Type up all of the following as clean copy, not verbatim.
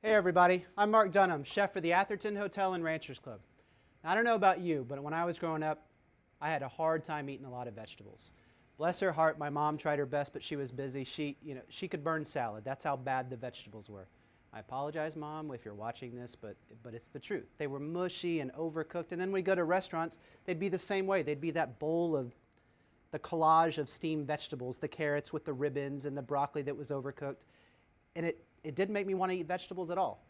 Hey everybody, I'm Marc Dunham, chef for the Atherton Hotel and Ranchers Club. Now, I don't know about you, but when I was growing up, I had a hard time eating a lot of vegetables. Bless her heart, my mom tried her best, but she was busy. She could burn salad. That's how bad the vegetables were. I apologize, Mom, if you're watching this, but it's the truth. They were mushy and overcooked, and then when we go to restaurants, they'd be the same way. They'd be that bowl of the collage of steamed vegetables, the carrots with the ribbons and the broccoli that was overcooked, and it didn't make me want to eat vegetables at all.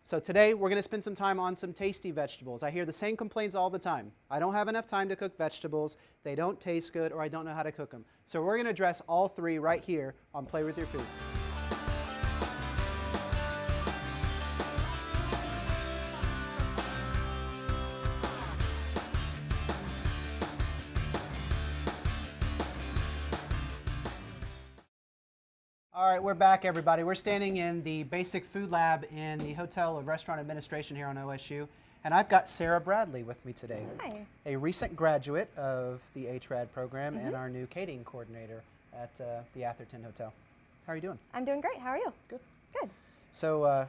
So today we're going to spend some time on some tasty vegetables. I hear the same complaints all the time. I don't have enough time to cook vegetables, they don't taste good, or I don't know how to cook them. So we're going to address all three right here on Play With Your Food. All right, we're back, everybody. We're standing in the Basic Food Lab in the Hotel of Restaurant Administration here on OSU, and I've got Sarah Bradley with me today. Hi. A recent graduate of the HRAD program and our new catering coordinator at the Atherton Hotel. How are you doing? I'm doing great. How are you? Good. Good. So,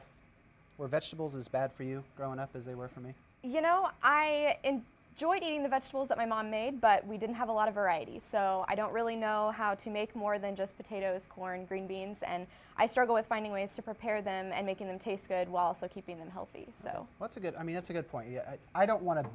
were vegetables as bad for you growing up as they were for me? You know, I enjoyed eating the vegetables that my mom made, but we didn't have a lot of variety, so I don't really know how to make more than just potatoes, corn, green beans, and I struggle with finding ways to prepare them and making them taste good while also keeping them healthy. So well, that's a good point. Yeah, I don't want to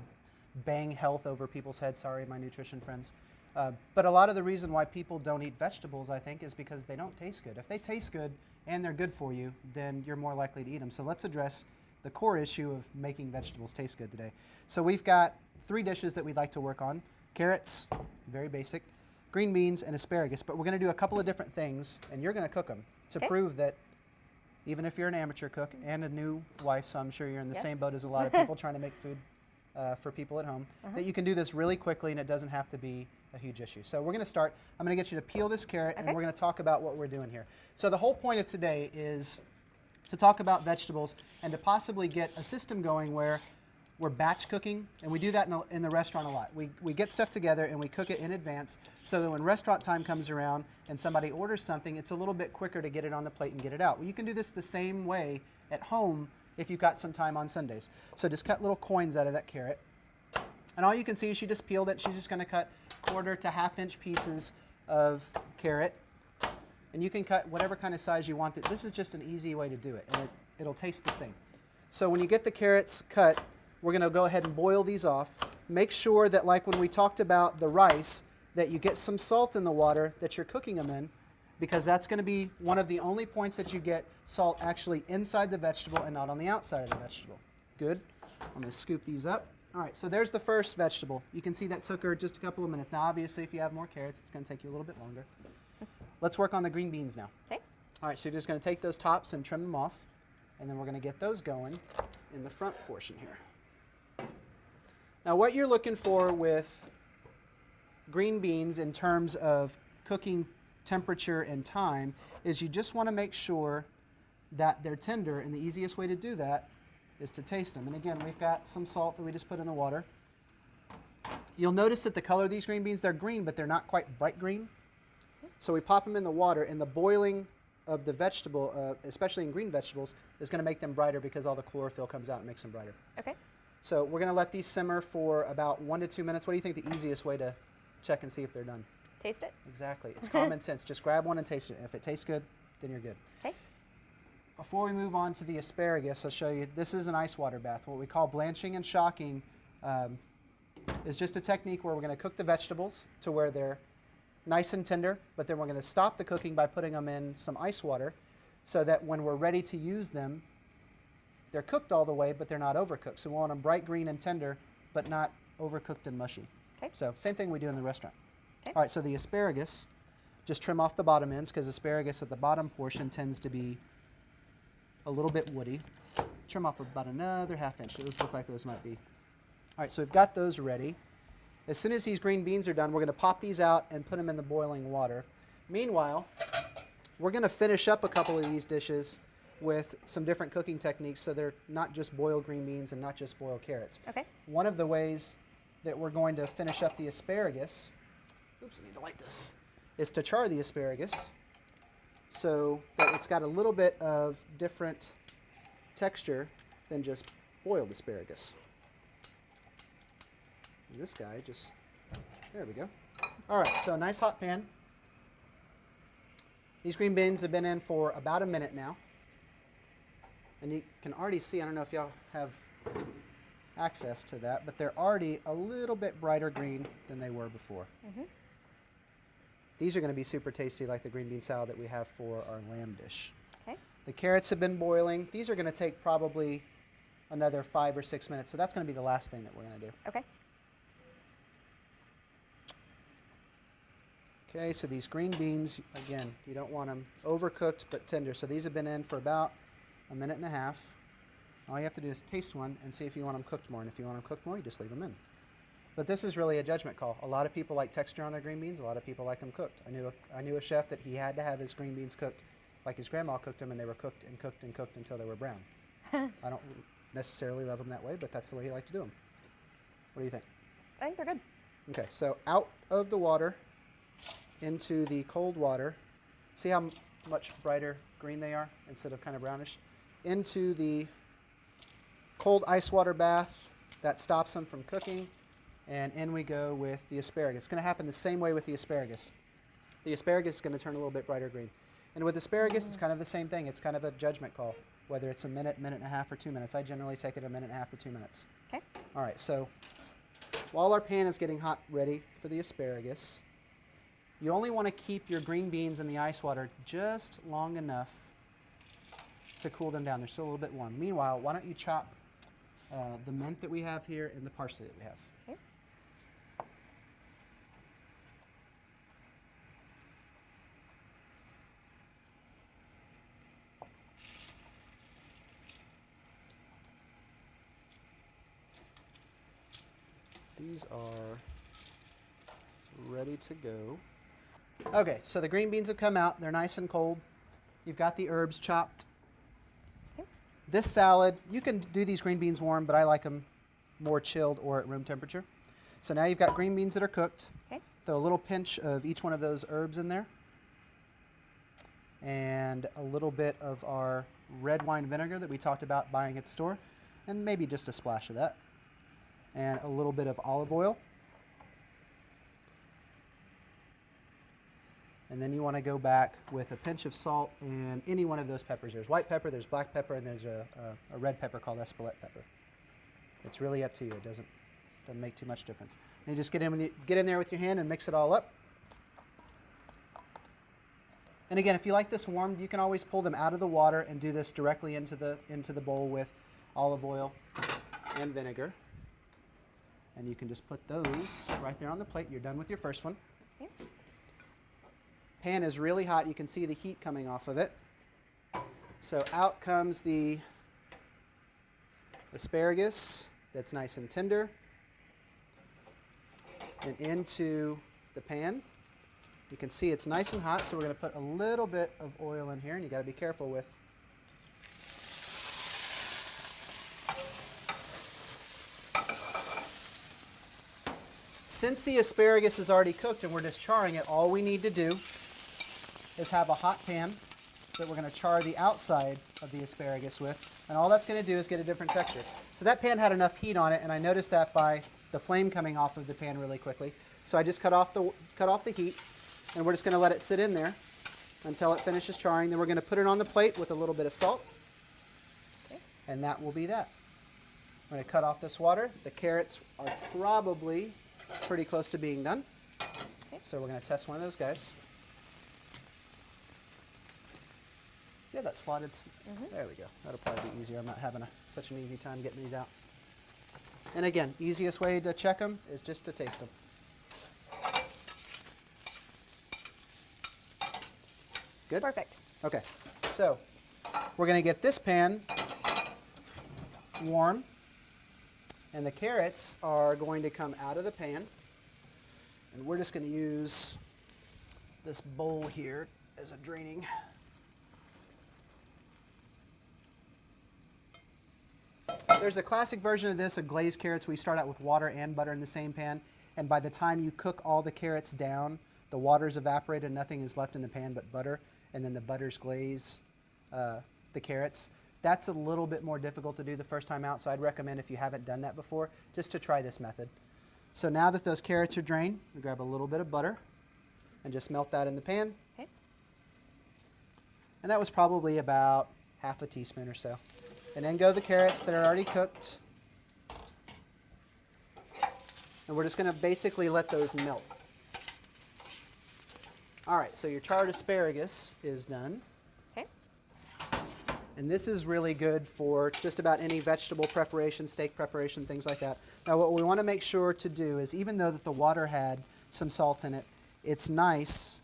bang health over people's heads. Sorry, my nutrition friends. But a lot of the reason why people don't eat vegetables, I think, is because they don't taste good. If they taste good and they're good for you, then you're more likely to eat them. So let's address the core issue of making vegetables taste good today. So we've got 3 dishes that we'd like to work on. Carrots, very basic, green beans, and asparagus. But we're going to do a couple of different things, and you're going to cook them to prove that even if you're an amateur cook and a new wife, so I'm sure you're in the same boat as a lot of people trying to make food for people at home, that you can do this really quickly and it doesn't have to be a huge issue. So we're going to start. I'm going to get you to peel this carrot, and we're going to talk about what we're doing here. So the whole point of today is to talk about vegetables and to possibly get a system going where we're batch cooking, and we do that in the restaurant a lot. We get stuff together and we cook it in advance so that when restaurant time comes around and somebody orders something, it's a little bit quicker to get it on the plate and get it out. Well, you can do this the same way at home if you've got some time on Sundays. So just cut little coins out of that carrot. And all you can see is she just peeled it. She's just going to cut 1/4 to 1/2 inch pieces of carrot. And you can cut whatever kind of size you want. This is just an easy way to do it, and it'll taste the same. So when you get the carrots cut, we're going to go ahead and boil these off. Make sure that, like when we talked about the rice, that you get some salt in the water that you're cooking them in, because that's going to be one of the only points that you get salt actually inside the vegetable and not on the outside of the vegetable. Good. I'm going to scoop these up. All right, so there's the first vegetable. You can see that took her just a couple of minutes. Now, obviously, if you have more carrots, it's going to take you a little bit longer. Let's work on the green beans now. Okay. All right, so you're just going to take those tops and trim them off, and then we're going to get those going in the front portion here. Now, what you're looking for with green beans in terms of cooking temperature and time is you just want to make sure that they're tender, and the easiest way to do that is to taste them. And again, we've got some salt that we just put in the water. You'll notice that the color of these green beans, they're green, but they're not quite bright green. So we pop them in the water, and the boiling of the vegetable, especially in green vegetables, is going to make them brighter because all the chlorophyll comes out and makes them brighter. Okay. So we're going to let these simmer for about 1 to 2 minutes. What do you think the easiest way to check and see if they're done? Taste it. Exactly. It's common sense. Just grab one and taste it. If it tastes good, then you're good. Okay. Before we move on to the asparagus, I'll show you. This is an ice water bath. What we call blanching and shocking is just a technique where we're going to cook the vegetables to where they're nice and tender, but then we're going to stop the cooking by putting them in some ice water so that when we're ready to use them, they're cooked all the way, but they're not overcooked. So we want them bright green and tender, but not overcooked and mushy. Okay. So same thing we do in the restaurant. Okay. All right, so the asparagus, just trim off the bottom ends because asparagus at the bottom portion tends to be a little bit woody. Trim off about another 1/2 inch. Those look like those might be. All right, so we've got those ready. As soon as these green beans are done, we're going to pop these out and put them in the boiling water. Meanwhile, we're going to finish up a couple of these dishes with some different cooking techniques so they're not just boiled green beans and not just boiled carrots. Okay. One of the ways that we're going to finish up the asparagus, oops, I need to light this, is to char the asparagus so that it's got a little bit of different texture than just boiled asparagus. And this guy just, there we go. All right, so nice hot pan. These green beans have been in for about a minute now. And you can already see, I don't know if y'all have access to that, but they're already a little bit brighter green than they were before. Mm-hmm. These are going to be super tasty, like the green bean salad that we have for our lamb dish. Okay. The carrots have been boiling. These are going to take probably another 5 or 6 minutes, so that's going to be the last thing that we're going to do. Okay. Okay, so these green beans, again, you don't want them overcooked but tender. So these have been in for about a minute and a half. All you have to do is taste one and see if you want them cooked more. And if you want them cooked more, you just leave them in. But this is really a judgment call. A lot of people like texture on their green beans. A lot of people like them cooked. I knew a chef that he had to have his green beans cooked like his grandma cooked them, and they were cooked and cooked and cooked until they were brown. I don't necessarily love them that way, but that's the way he liked to do them. What do you think? I think they're good. Okay, so out of the water into the cold water. See how much brighter green they are instead of kind of brownish? Into the cold ice water bath. That stops them from cooking. And in we go with the asparagus. It's going to happen the same way with the asparagus. The asparagus is going to turn a little bit brighter green. And with asparagus, it's kind of the same thing. It's kind of a judgment call, whether it's a minute, minute and a half, or 2 minutes. I generally take it a minute and a half to 2 minutes. Okay. All right, so while our pan is getting hot, ready for the asparagus, you only want to keep your green beans in the ice water just long enough to cool them down. They're still a little bit warm. Meanwhile, why don't you chop the mint that we have here and the parsley that we have. Okay. These are ready to go. Okay, so the green beans have come out. They're nice and cold. You've got the herbs chopped. Okay. This salad, you can do these green beans warm, but I like them more chilled or at room temperature. So now you've got green beans that are cooked. Okay. Throw a little pinch of each one of those herbs in there. And a little bit of our red wine vinegar that we talked about buying at the store. And maybe just a splash of that. And a little bit of olive oil. And then you want to go back with a pinch of salt and any one of those peppers. There's white pepper, there's black pepper, and there's a red pepper called Espelette pepper. It's really up to you. It doesn't make too much difference. And you just get in there with your hand and mix it all up. And again, if you like this warmed, you can always pull them out of the water and do this directly into the bowl with olive oil and vinegar. And you can just put those right there on the plate. You're done with your first one. Okay. Pan is really hot. You can see the heat coming off of it. So out comes the asparagus that's nice and tender. And into the pan. You can see it's nice and hot, so we're going to put a little bit of oil in here, and you got to be careful with. Since the asparagus is already cooked and we're just charring it, all we need to do is have a hot pan that we're going to char the outside of the asparagus with, and all that's going to do is get a different texture. So that pan had enough heat on it, and I noticed that by the flame coming off of the pan really quickly. So I just cut off the heat, and we're just going to let it sit in there until it finishes charring. Then we're going to put it on the plate with a little bit of salt, Okay. and that will be that. I'm going to cut off this water. The carrots are probably pretty close to being done. Okay. So we're going to test one of those guys. Yeah, that slotted. There we go. That'll probably be easier. I'm not having such an easy time getting these out. And again, easiest way to check them is just to taste them. Good? Perfect. Okay, so we're going to get this pan warm, and the carrots are going to come out of the pan, and we're just going to use this bowl here as a draining. There's a classic version of this, of glazed carrots. We start out with water and butter in the same pan, and by the time you cook all the carrots down, the water's evaporated, nothing is left in the pan but butter, and then the butters glaze the carrots. That's a little bit more difficult to do the first time out, so I'd recommend if you haven't done that before, just to try this method. So now that those carrots are drained, we grab a little bit of butter and just melt that in the pan. Okay. And that was probably about half a teaspoon or so. And then go the carrots that are already cooked. And we're just going to basically let those melt. All right, so your charred asparagus is done. Okay. And this is really good for just about any vegetable preparation, steak preparation, things like that. Now what we want to make sure to do is, even though that the water had some salt in it, it's nice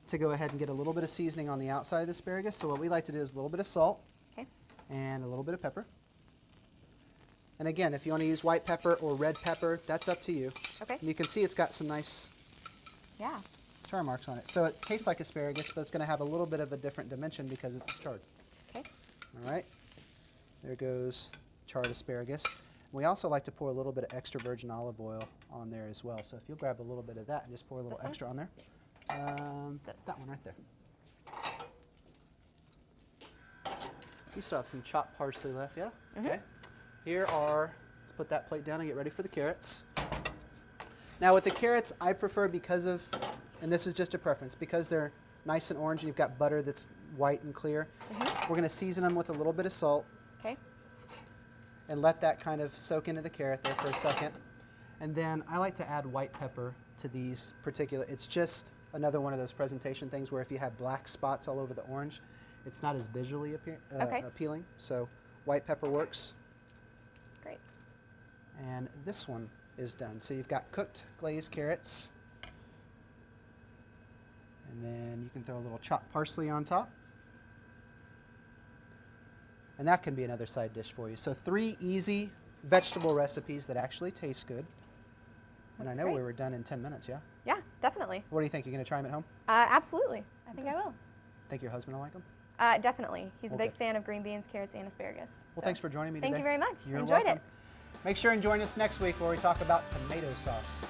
to go ahead and get a little bit of seasoning on the outside of the asparagus. So what we like to do is a little bit of salt and a little bit of pepper. And again, if you want to use white pepper or red pepper, that's up to you. Okay. And you can see it's got some nice char marks on it. So it tastes like asparagus, but it's going to have a little bit of a different dimension because it's charred. Okay. All right. There goes charred asparagus. We also like to pour a little bit of extra virgin olive oil on there as well. So if you'll grab a little bit of that and just pour a little extra on there. That one right there. You still have some chopped parsley left, yeah? Okay. Here are, let's put that plate down and get ready for the carrots. Now with the carrots, I prefer, because of, and this is just a preference, because they're nice and orange and you've got butter that's white and clear, we're going to season them with a little bit of salt. Okay. And let that kind of soak into the carrot there for a second. And then I like to add white pepper to these particular, it's just another one of those presentation things where if you have black spots all over the orange, it's not as visually appealing. So white pepper works. Great. And this one is done. So you've got cooked glazed carrots. And then you can throw a little chopped parsley on top. And that can be another side dish for you. So 3 easy vegetable recipes that actually taste good. And I know we were done in 10 minutes, yeah? Yeah, definitely. What do you think? You're going to try them at home? Absolutely. I think I will. Think your husband will like them? Definitely. He's a big fan of green beans, carrots, and asparagus. Well, thanks for joining me today. Thank you very much. You're Enjoyed welcome. it. Make sure and join us next week where we talk about tomato sauce.